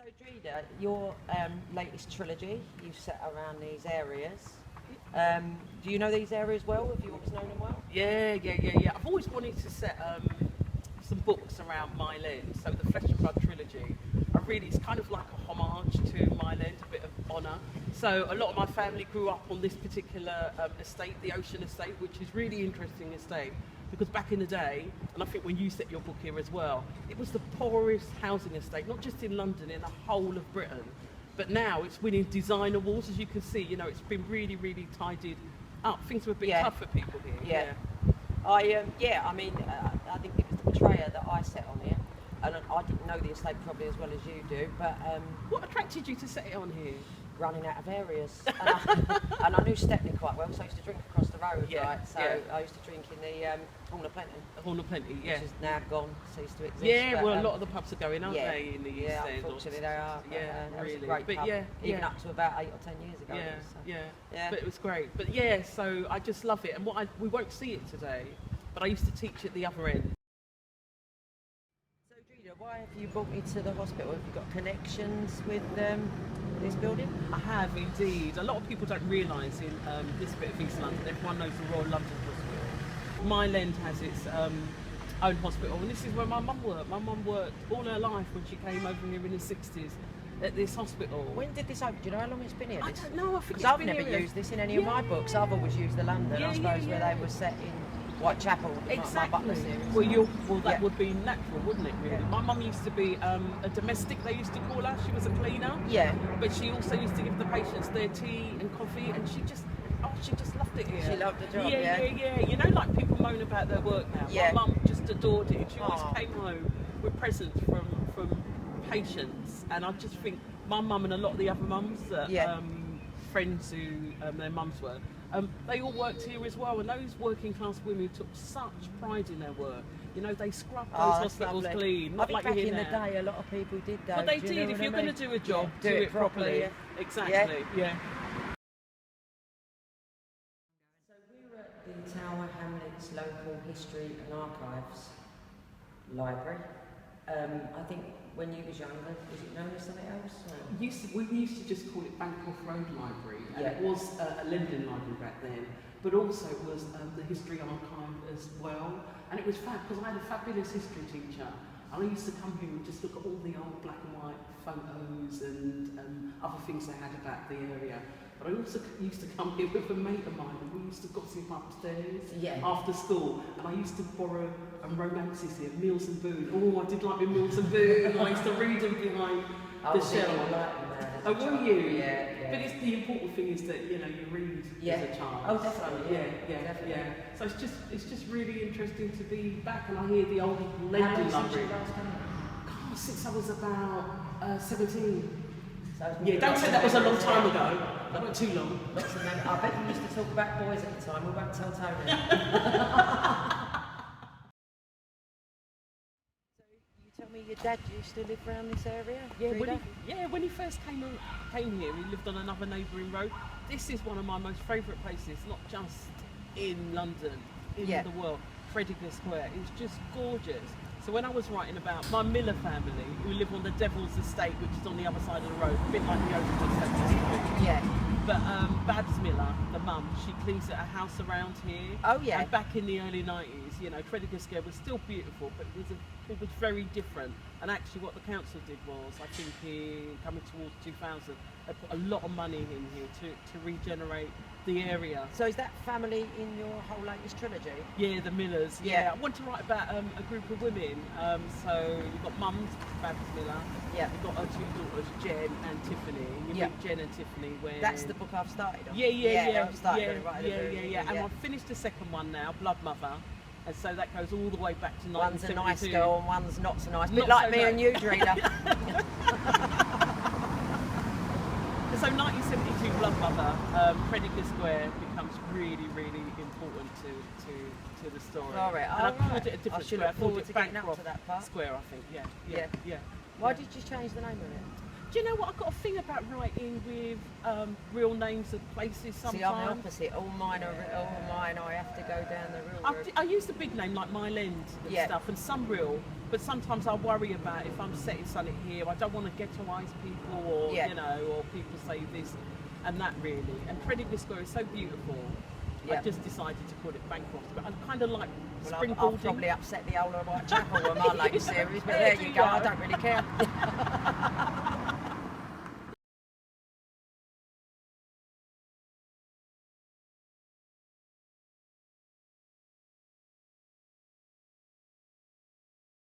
So Dreda, your latest trilogy, you've set around these areas. Do you know these areas well? Have you always known them well? Yeah. I've always wanted to set some books around Mile End. So the Flesh and Blood trilogy, it's kind of like a homage to Mile End, a bit of honour. So a lot of my family grew up on this particular estate, the Ocean Estate, which is really interesting estate. Because back in the day, and I think when you set your book here as well, it was the poorest housing estate, not just in London, in the whole of Britain. But now it's winning design awards, as you can see. You know, it's been really, really tidied up. Things were a bit tough for people here. I think it was the portrayer that I set on here, and I didn't know the estate probably as well as you do. But what attracted you to set it on here? Running out of areas, and I knew Stoughton quite well, so I used to drink across the road, right? So I used to drink in the Horn of Plenty. Horn of Plenty, yeah. Which is now gone, ceased to exist. Yeah, but, well, a lot of the pubs are going, aren't they, in the East End? End? Unfortunately they are. Yeah, that really. was a great but pub, even up to about 8 or 10 years ago. Yeah. But it was great. But so I just love it. And we won't see it today, but I used to teach at the other end. So Dreda, why have you brought me to the hospital? Have you got connections with this building? I have indeed. A lot of people don't realise in this bit of East London, everyone knows the Royal London Hospital. Mile End has its own hospital, and this is where my mum worked. My mum worked all her life when she came over here in the 60s at this hospital. When did this open? Do you know how long it's been here? I don't know. I think because I've never used this in any of my books. I've always used the London, I suppose, where they were set in Whitechapel. Exactly. My Butler series. Well, that would be natural, wouldn't it? Really. My mum used to be a domestic. They used to call her. She was a cleaner. Yeah. But she also used to give the patients their tea and coffee, and she just loved it here. She loved the job. Yeah. You know, like people moan about their work now. Yeah. My mum just adored it. She always came home with presents from patients, and I just think my mum and a lot of the other mums that friends who their mums were. They all worked here as well, and those working class women took such pride in their work. You know, they scrubbed those hospitals clean. Not like back in the day, a lot of people did that. But they did. If you're going to do a job, do it properly. Exactly. Yeah. So we're at the Tower Hamlets Local History and Archives Library. I think when you was younger, was it known as something else? We used to just call it Bancroft Road Library, and it was a lending library back then, but also it was the history archive as well. And it was fab because I had a fabulous history teacher, and I used to come here and just look at all the old black and white photos and other things they had about the area. But I also used to come here with a mate of mine, and we used to gossip upstairs after school. And I used to borrow romances here, Mills and Boon. Oh, I did like my Mills and Boon. I used to read them behind the shelf. Oh, will you? Yeah. But the important thing is that you read as a child. Oh, definitely. Yeah. So it's just really interesting to be back, and I hear the old lending library. God, since I was about 17. Don't say that was a long time ago. That wasn't too long. Lots of men. I bet you used to talk about boys at the time. We won't tell Tony. So you tell me your dad used to live around this area? When he first came here, we lived on another neighbouring road. This is one of my most favourite places, not just in London, in the world. Regeneration Square. It's just gorgeous. So when I was writing about my Miller family, who live on the Devil's Estate, which is on the other side of the road, a bit like the Overton Estate. Yeah. But Babs Miller, the mum, she cleans at a house around here. Oh yeah. And back in the early 90s, Regeneration Square was still beautiful, but it was very different. And actually what the council did was, I think coming towards 2000, they put a lot of money in here to regenerate the area. So is that family in your whole latest trilogy? Yeah, the Millers. Yeah. I want to write about a group of women. So you've got mums, Babs Miller. Yeah. You've got her two daughters, Jen and Tiffany. You meet Jen and Tiffany when... That's the book I've started on. Yeah. I've started writing it. And I've finished the second one now, Blood Mother. And so that goes all the way back to 1972. One's a nice girl and one's not so nice. A bit like me and you, Dreda. So 1972 Blood Mother, Regeneration Square becomes really, really important to the story. All right. And I called it a different square. I called it to getting up to Bancroft that part. Square, I think. Yeah. Why did you change the name of it? Do you know what? I've got a thing about writing with real names of places sometimes. See, I'm the opposite. All mine, I have to go down the real route. I use the big name like Mile End and stuff, and some real, but sometimes I worry about if I'm setting something here, I don't want to ghettoise people, or you know, or people say this and that really. And Threadneedle Square is so beautiful. I just decided to call it Bancroft, but I kind of like springboarding. I'll probably upset the whole of Whitechapel with my latest series, but there you go. I don't really care.